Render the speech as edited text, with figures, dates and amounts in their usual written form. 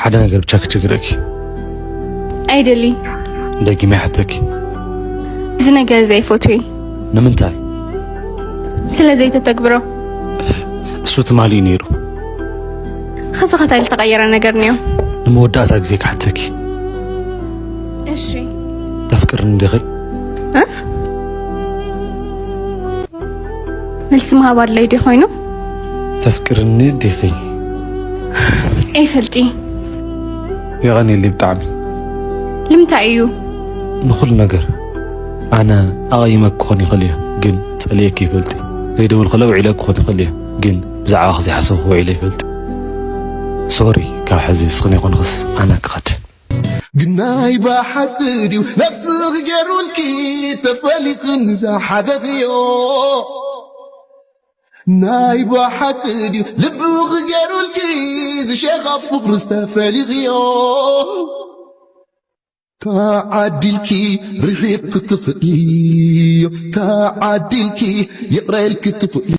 حدا نقدر بشاك تجرك أيدلي دقي ما حتك زنقر زي فوتوي نمنتاي سلا زي تتكبره الصوت مالي نيرو خاصة خطايل تغير نقرنيو نمودات أجزيك حتك إيشي تفكر ندخي ها ملسمها بار ليدي خوينو تفكر ندخي أي فلتي يغني اللي بتعمل لم تعيو نخل نقر أنا أغيمك خوني خليها قل سأليك كيف قلتي زي دول خلو علاك خوني خليها قل بزع أخذي حسوه وعلي فلت سوري كاحزي سخني خون خص أنا كخد قناي بحدري نفس غيرو الكي تفلق نزا حدثيو ناي بحدري لبو غيرو الكي زي شيخ فقر استفلقيو تعدلكي رحيق تفقيو تعدلكي يقرأ الكتف